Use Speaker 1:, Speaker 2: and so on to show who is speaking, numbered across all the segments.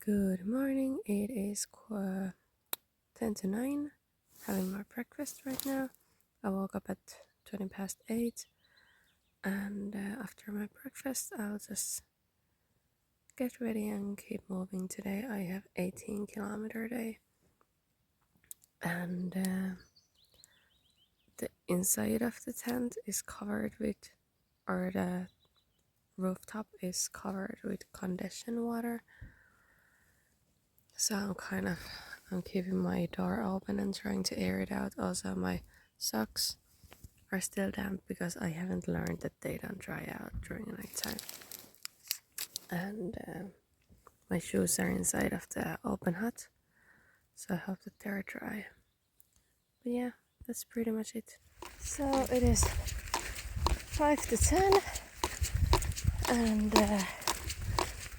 Speaker 1: Good morning, it is 10 to 9, having my breakfast right now. I woke up at 20 past 8 and after my breakfast I'll just get ready and keep moving. Today I have 18-kilometer day and the inside of the tent is covered with, or the rooftop is covered with conditioned water. So I'm keeping my door open and trying to air it out. Also, my socks are still damp because I haven't learned that they don't dry out during the nighttime. And my shoes are inside of the open hut, so I hope that they're dry. But yeah, that's pretty much it. So it is 5 to 10 and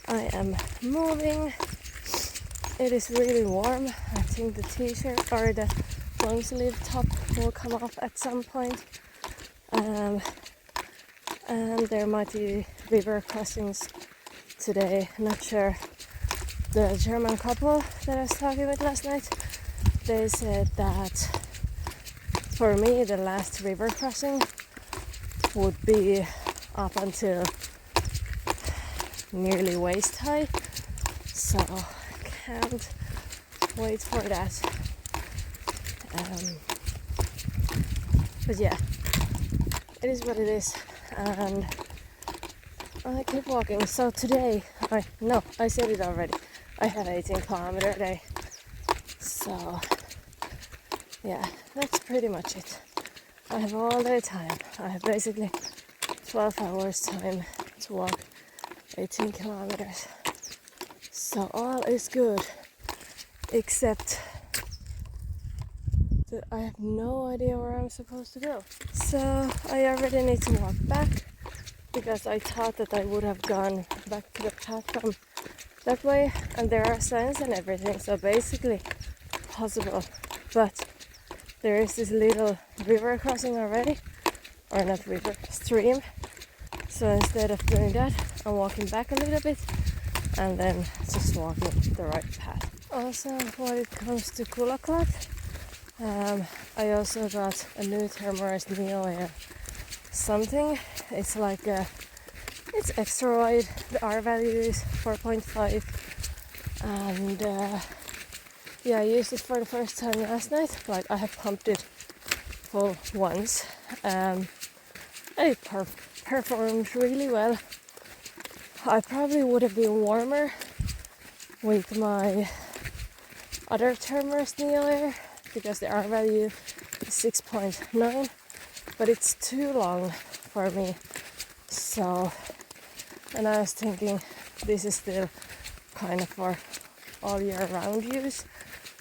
Speaker 1: I am moving. It is really warm. I think the t-shirt or the long sleeve top will come off at some point. And there might be river crossings today. Not sure. The German couple that I was talking with last night, they said that for me the last river crossing would be up until nearly waist high. So can't wait for that. But yeah, it is what it is, and I keep walking. So today, I said it already. I have 18-kilometer day. So yeah, that's pretty much it. I have all day time. I have basically 12 hours time to walk 18 kilometers. So all is good, except that I have no idea where I'm supposed to go. So I already need to walk back because I thought that I would have gone back to the path from that way, and there are signs and everything, so basically possible. But there is this little river crossing already, or not river, stream. So instead of doing that, I'm walking back a little bit and then just walking the right path. Also, when it comes to Kulaklat, I also got a new Thermarest Neo Air something. It's like it's extra wide. The R value is 4.5, and yeah, I used it for the first time last night. Like, I have pumped it full once, and it performed really well. I probably would have been warmer with my other Thermarest Neo Air because the R value is 6.9, but it's too long for me. So, and I was thinking this is still kind of for all year round use,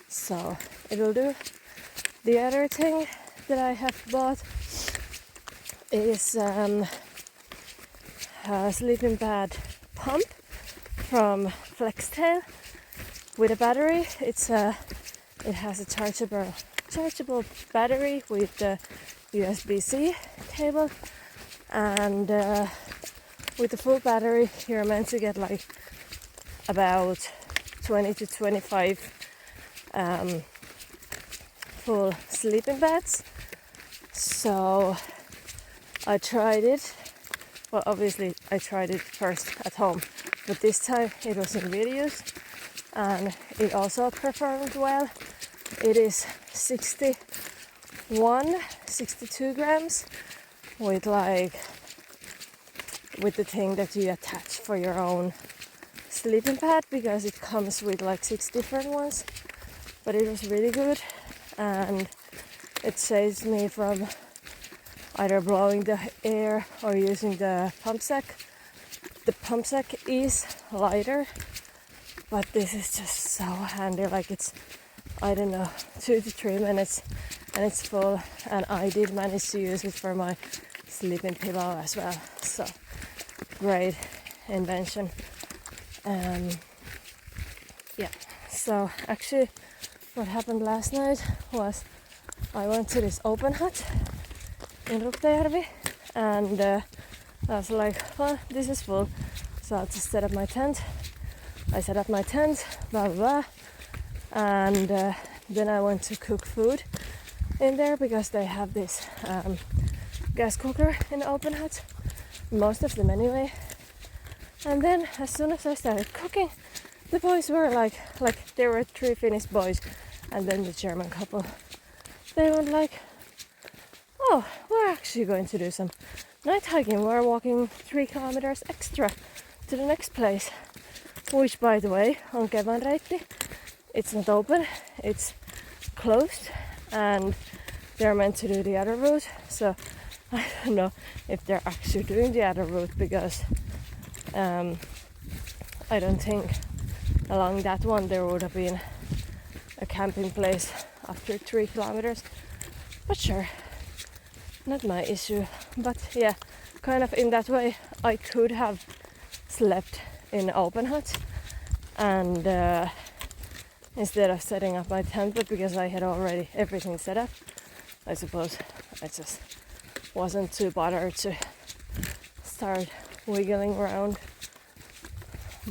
Speaker 1: so it'll do. The other thing that I have bought is a sleeping pad pump from Flextail with a battery. It has a chargeable battery with the USB-C cable, and with the full battery you're meant to get like about 20 to 25 full sleeping bags. So I tried it. Well, obviously I tried it first at home, but this time it was in videos and it also performed well. It is 62 grams with the thing that you attach for your own sleeping pad, because it comes with like 6 different ones. But it was really good, and it saves me from either blowing the air or using the pump sack. The pump sack is lighter, but this is just so handy. Like, it's, I don't know, 2 to 3 minutes and it's full, and I did manage to use it for my sleeping pillow as well. So great invention. Yeah, so actually what happened last night was I went to this open hut in Ruktajávri, and I was like, well, this is full, so I'll just set up my tent. I set up my tent, blah blah blah, and then I went to cook food in there because they have this gas cooker in the open hut, most of them anyway. And then as soon as I started cooking, the boys were like there were 3 Finnish boys and then the German couple. They went like, oh, we're actually going to do some night hiking. We're walking 3 kilometers extra to the next place, which by the way on Kevanreitti, it's not open, it's closed, and they're meant to do the other route. So I don't know if they're actually doing the other route because I don't think along that one there would have been a camping place after 3 kilometers. But sure, not my issue. But yeah, kind of in that way I could have slept in an open hut and instead of setting up my tent, but because I had already everything set up, I suppose I just wasn't too bothered to start wiggling around.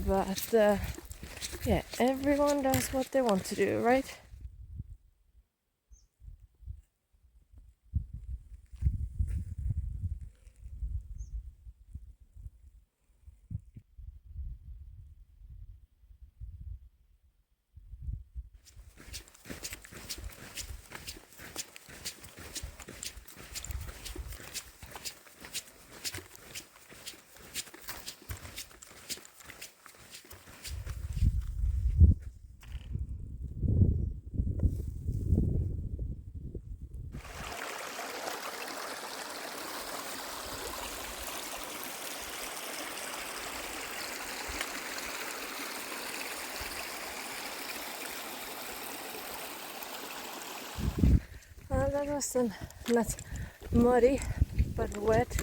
Speaker 1: But yeah, everyone does what they want to do, right? That was a not muddy but wet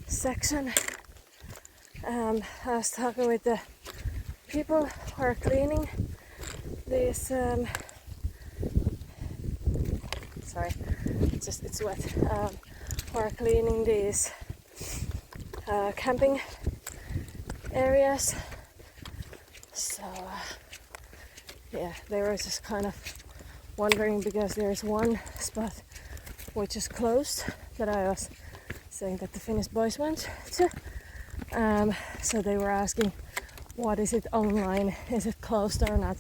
Speaker 1: section. I was talking with the people who are cleaning these. Sorry, it's wet. Who are cleaning these camping areas. So yeah, they were just kind of wondering because there's one spot which is closed that I was saying that the Finnish boys went to. So they were asking, what is it online? Is it closed or not?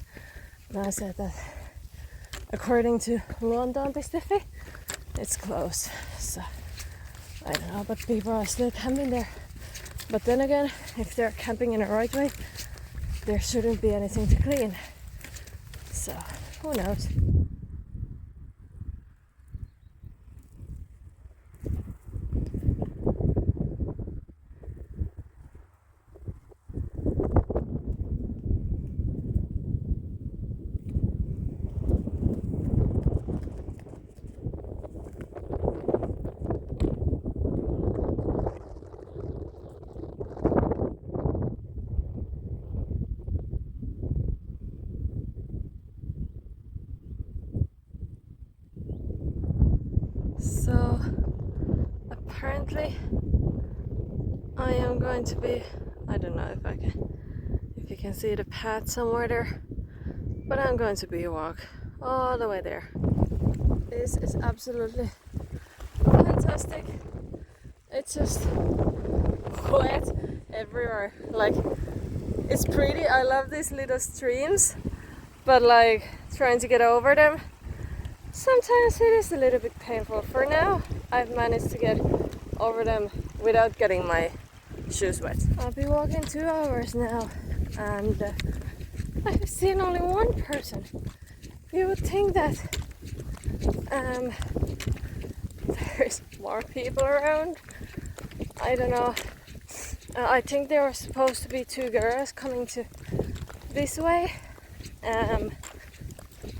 Speaker 1: And I said that according to luontoon.fi, it's closed. So I don't know, but people are still camping there. But then again, if they're camping in the right way, there shouldn't be anything to clean. So who knows? So apparently I am going to be, I don't know if you can see the path somewhere there, but I'm going to be a walk all the way there. This is absolutely fantastic. It's just wet everywhere. Like, it's pretty. I love these little streams, but like trying to get over them, sometimes it is a little bit painful. For now, I've managed to get over them without getting my shoes wet. I've been walking 2 hours now and I've seen only one person. You would think that there's more people around. I don't know. I think there were supposed to be 2 girls coming to this way.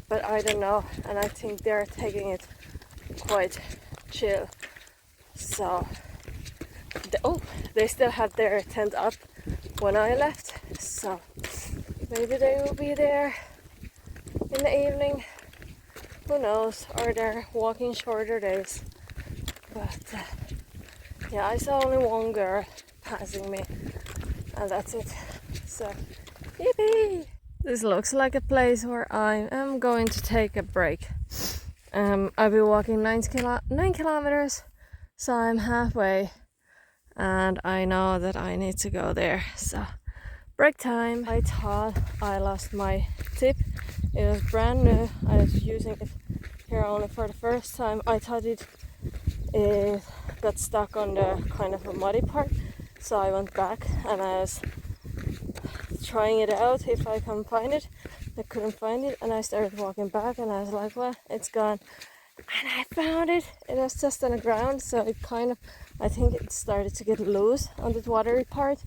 Speaker 1: But I don't know, and I think they're taking it quite chill. So, they still had their tent up when I left, so maybe they will be there in the evening. Who knows? Or they're walking shorter days. But yeah, I saw only one girl passing me, and that's it. So Yippee! This looks like a place where I am going to take a break. I'll be walking 9 kilometers, so I'm halfway, and I know that I need to go there. So, break time. I thought I lost my tip. It was brand new. I was using it here only for the first time. I thought it got stuck on the kind of a muddy part, so I went back and I was trying it out if I can find it. I couldn't find it, and I started walking back, and I was like, well, it's gone. And I found it. It was just on the ground, so it kind of, I think it started to get loose on the watery part,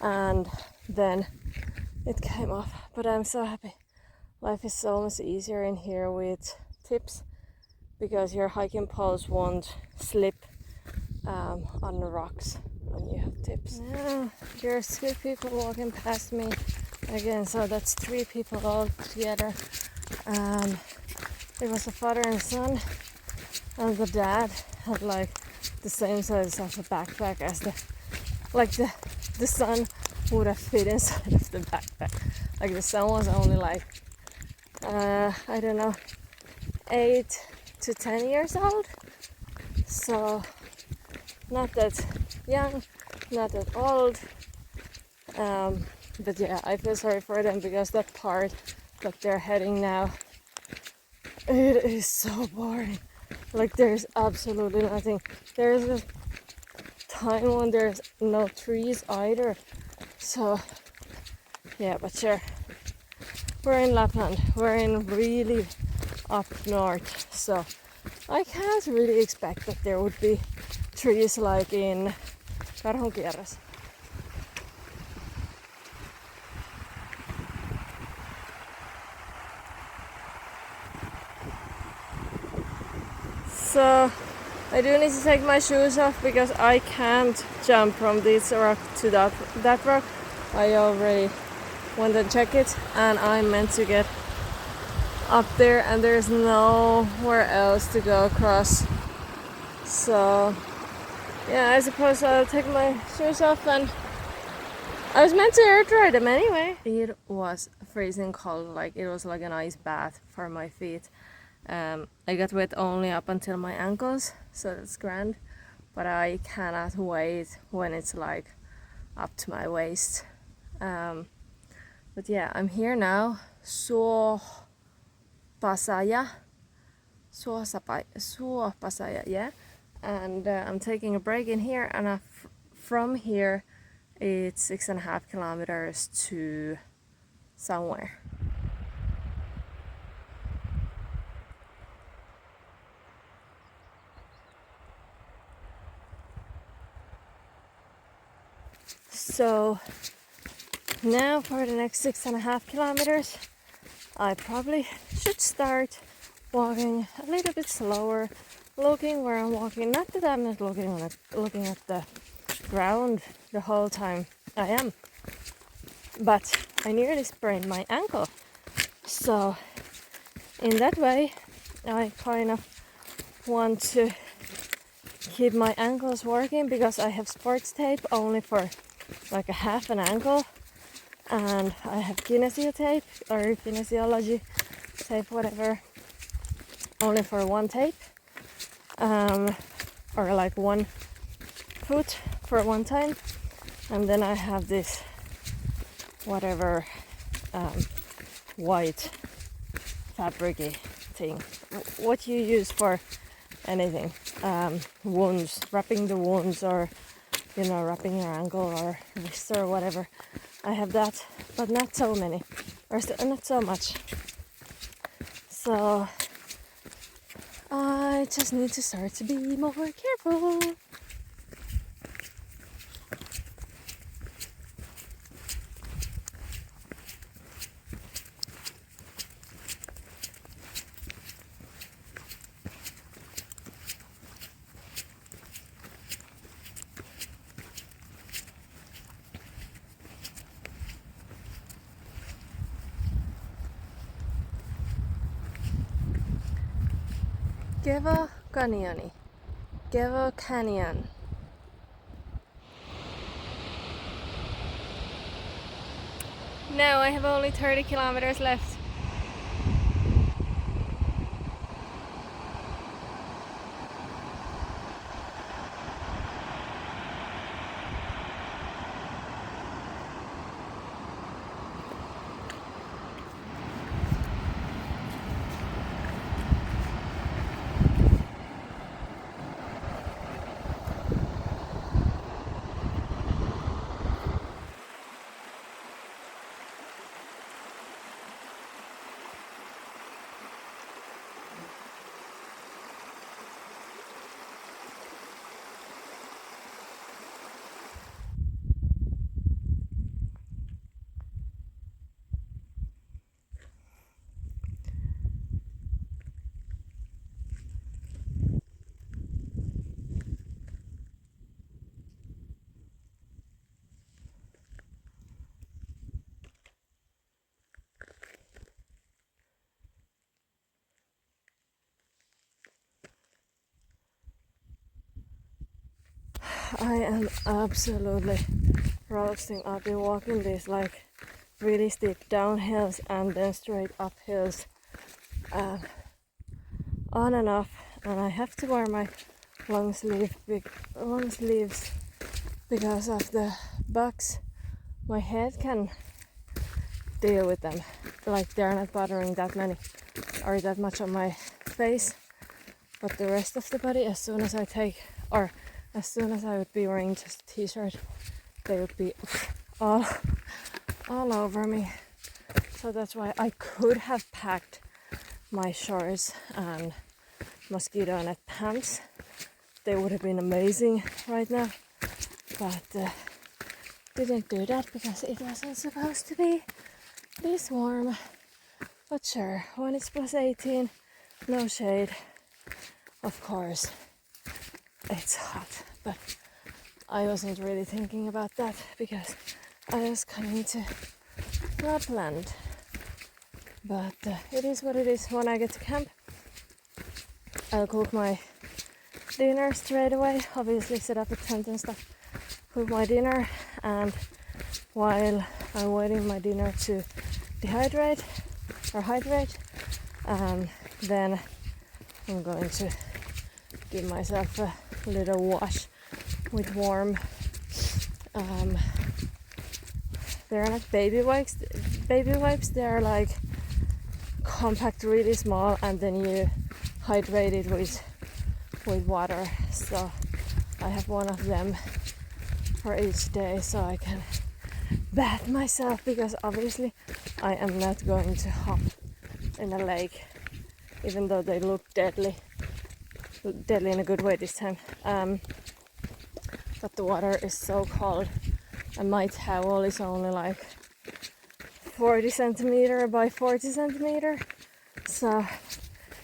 Speaker 1: and then it came off. But I'm so happy. Life is so much easier in here with tips, because your hiking poles won't slip on the rocks when you have tips. Now there's 2 people walking past me again, so that's 3 people all together. It was a father and son, and the dad had like the same size of a backpack as the son would have fit inside of the backpack. Like the son was only like I don't know, 8 to 10 years old, so not that young, not that old. But yeah, I feel sorry for them, because that part that they're heading now, it is so boring. Like there's absolutely nothing. There's a time when there's no trees either. So yeah, but sure. We're in Lapland. We're in really up north. So I can't really expect that there would be trees like in Karhunkierros. So I do need to take my shoes off, because I can't jump from this rock to that rock. I already went and checked it, and I'm meant to get up there, and there's nowhere else to go across. So yeah, I suppose I'll take my shoes off, and I was meant to air dry them anyway. It was freezing cold, like it was like an ice bath for my feet. I got wet only up until my ankles, so that's grand, but I cannot wait when it's like up to my waist. But yeah, I'm here now. Suopasaya, yeah. And I'm taking a break in here, and from here it's 6.5 kilometers to somewhere. So now for the next 6.5 kilometers, I probably should start walking a little bit slower, looking where I'm walking. Not that I'm not looking at the ground the whole time I am, but I nearly sprained my ankle. So in that way, I kind of want to keep my ankles working, because I have sports tape only for like a half an ankle, and I have kinesio tape or kinesiology tape, whatever, only for one tape, or like one foot for one time, and then I have this whatever white fabricy thing, what you use for anything, wounds, wrapping the wounds, or wrapping your ankle or wrist or whatever. I have that, but not so many, or not so much. So I just need to start to be more careful. Kevo Canyon. Kevo Canyon. Now I have only 30 kilometers left. I am absolutely roasting. I've been walking these like really steep downhills and then straight uphills, on and off, and I have to wear my long sleeves because of the bugs. My head can deal with them, like they're not bothering that many or that much on my face, but the rest of the body, as soon as I would be wearing just a t-shirt, they would be all over me. So that's why I could have packed my shorts and mosquito net pants. They would have been amazing right now, but didn't do that because it wasn't supposed to be this warm. But sure, when it's plus 18, no shade, of course it's hot, but I wasn't really thinking about that because I was coming to Lapland. But it is what it is. When I get to camp, I'll cook my dinner straight away. Obviously set up a tent and stuff, cook my dinner, and while I'm waiting my dinner to dehydrate or hydrate, then I'm going to give myself a little wash with warm, they're not baby wipes, they're like compact, really small, and then you hydrate it with water. So I have one of them for each day so I can bath myself, because obviously I am not going to hop in a lake, even though they look deadly in a good way this time. But the water is so cold and my towel is only like 40 centimeter by 40 centimeter, so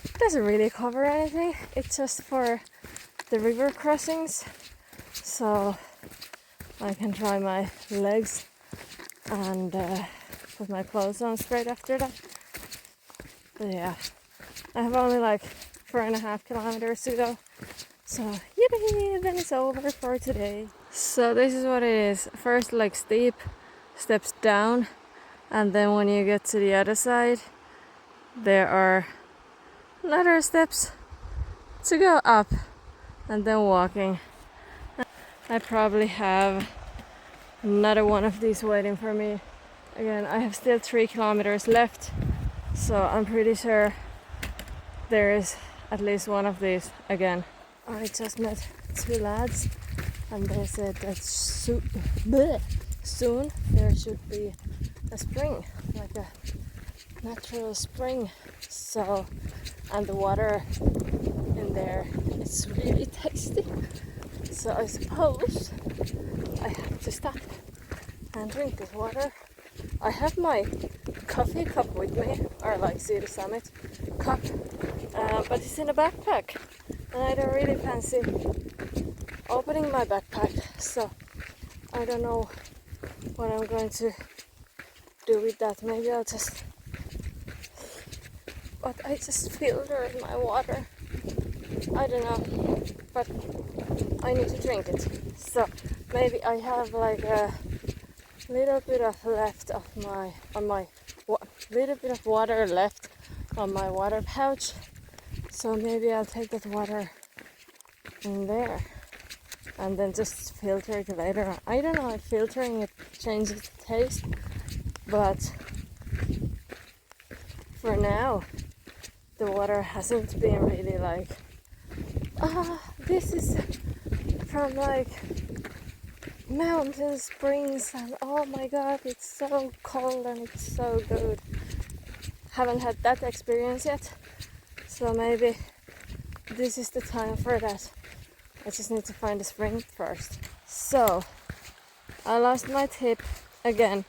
Speaker 1: it doesn't really cover anything. It's just for the river crossings, so I can dry my legs and put my clothes on straight after that. But yeah, I have only like 4.5 kilometers to go, so yippee, then it's over for today. So this is what it is. First like steep steps down, and then when you get to the other side there are another steps to go up, and then walking. I probably have another one of these waiting for me. Again, I have still 3 kilometers left, so I'm pretty sure there is at least one of these again. I just met 2 lads and they said that soon there should be a spring, like a natural spring. So, and the water in there is really tasty. So I suppose I have to stop and drink this water. I have my coffee cup with me, or like see the summit cup, but it's in a backpack and I don't really fancy opening my backpack, so I don't know what I'm going to do with that. Maybe I'll just, but I just filtered my water, I don't know, but I need to drink it. So maybe I have like a little bit of left of little bit of water left on my water pouch. So maybe I'll take that water in there and then just filter it later. I don't know if filtering it changes the taste, but for now the water hasn't been really like, this is from like mountain springs and oh my god, it's so cold and it's so good. Haven't had that experience yet, so maybe this is the time for that. I just need to find a spring first. So I lost my tip again.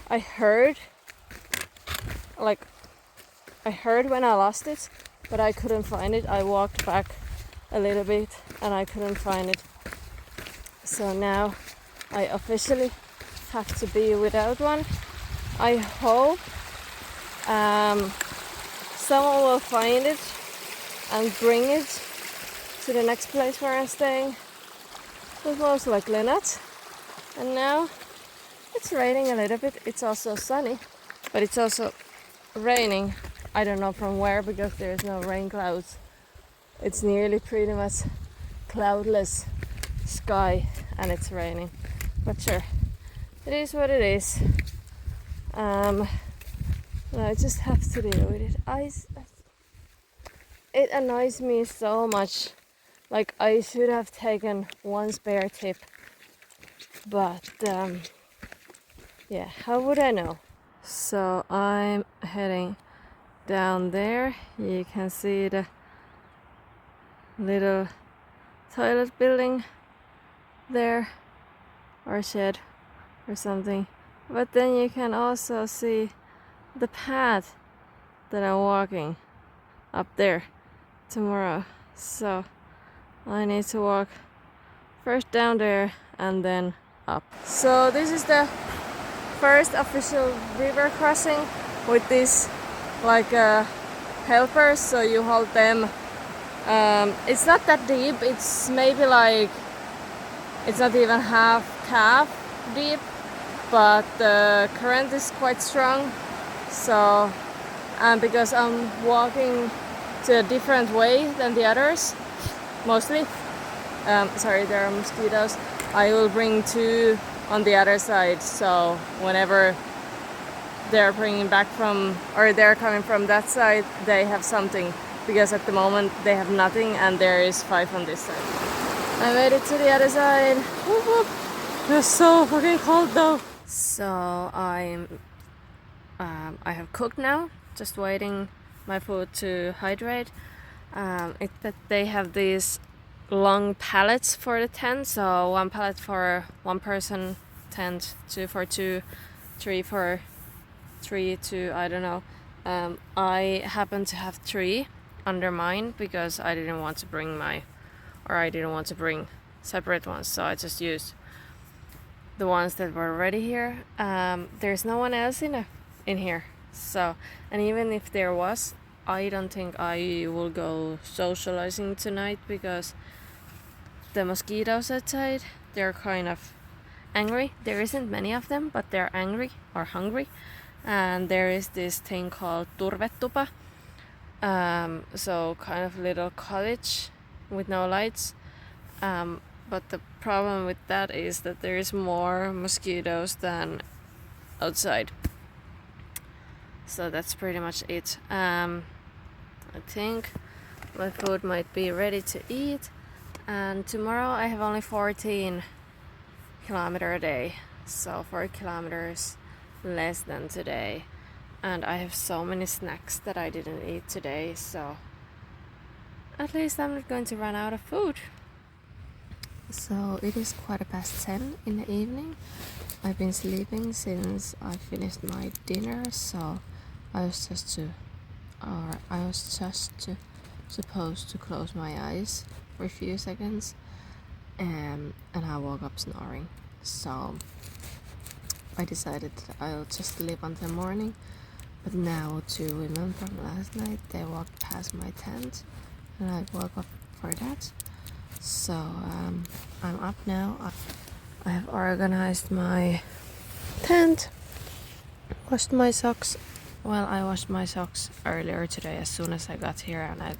Speaker 1: I heard when I lost it, but I couldn't find it. I walked back a little bit and I couldn't find it. So now I officially have to be without one. I hope someone will find it and bring it to the next place where I'm staying, but most likely not. And now it's raining a little bit. It's also sunny, but it's also raining. I don't know from where because there's no rain clouds. It's nearly pretty much cloudless sky and it's raining. But sure, it is what it is. I just have to deal with it. It annoys me so much. Like I should have taken one spare tip, but yeah, how would I know? So I'm heading down there. You can see the little toilet building there, or shed or something. But then you can also see the path that I'm walking up there tomorrow. So I need to walk first down there and then up. So this is the first official river crossing with these like helpers, so you hold them. It's not that deep, it's maybe like, it's not even half calf deep, but the current is quite strong. So because I'm walking to a different way than the others, mostly, sorry, there are mosquitoes, I will bring two on the other side, so whenever they're bringing back from, or they're coming from that side, they have something, because at the moment they have nothing and there is 5 on this side. I made it to the other side. Whoop, whoop. It's so fucking cold though. So I have cooked now, just waiting my food to hydrate. It's that they have these long pallets for the tent, so 1 pallet for 1 person tent, 2 for 2, 3 for 3, 2, I don't know. I happen to have 3 under mine because I didn't want to bring separate ones, so I just used the ones that were already here. There's no one else in here, so, and even if there was, I don't think I will go socializing tonight because the mosquitoes outside, they're kind of angry. There isn't many of them, but they're angry or hungry. And there is this thing called turvetupa, so kind of little cottage with no lights. But the problem with that is that there is more mosquitoes than outside. So that's pretty much it. I think my food might be ready to eat. And tomorrow I have only 14 kilometer a day, so 4 kilometers less than today. And I have so many snacks that I didn't eat today, so at least I'm not going to run out of food. So it is 10:15 in the evening. I've been sleeping since I finished my dinner, so I was just supposed to close my eyes for a few seconds, and I woke up snoring. So I decided that I'll just sleep until morning. But now, two women from last night, they walked past my tent, and I woke up for that. So I'm up now. I have organized my tent. Washed my socks. Well, I washed my socks earlier today as soon as I got here and I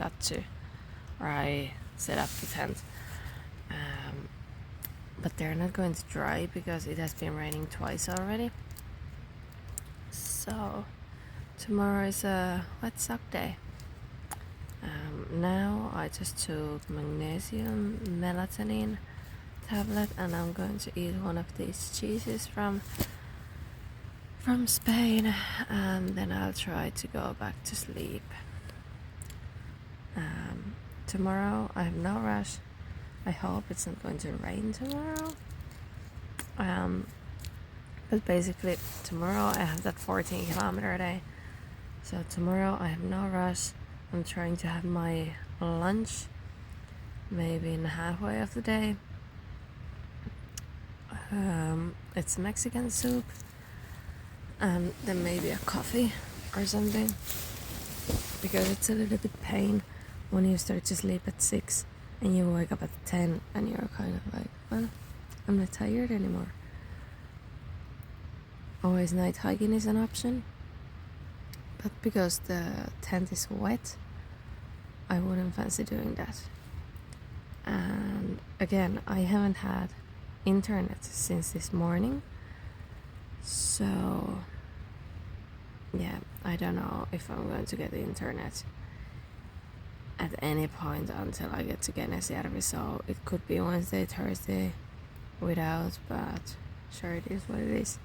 Speaker 1: set up the tent. But they're not going to dry because it has been raining twice already. So tomorrow is a wet sock day. Now I just took magnesium melatonin tablet and I'm going to eat one of these cheeses from Spain, and then I'll try to go back to sleep. Tomorrow I have no rush. I hope it's not going to rain tomorrow. But basically tomorrow I have that 14-kilometer day. So tomorrow I have no rush. I'm trying to have my lunch maybe in halfway of the day. It's Mexican soup and then maybe a coffee or something, because it's a little bit pain when you start to sleep at 6 and you wake up at 10 and you're kind of like, well, I'm not tired anymore. Always night hiking is an option, but because the tent is wet, I wouldn't fancy doing that. And again, I haven't had internet since this morning, so yeah, I don't know if I'm going to get the internet at any point until I get to Kevo. So it could be Wednesday, Thursday without, but sure, it is what it is.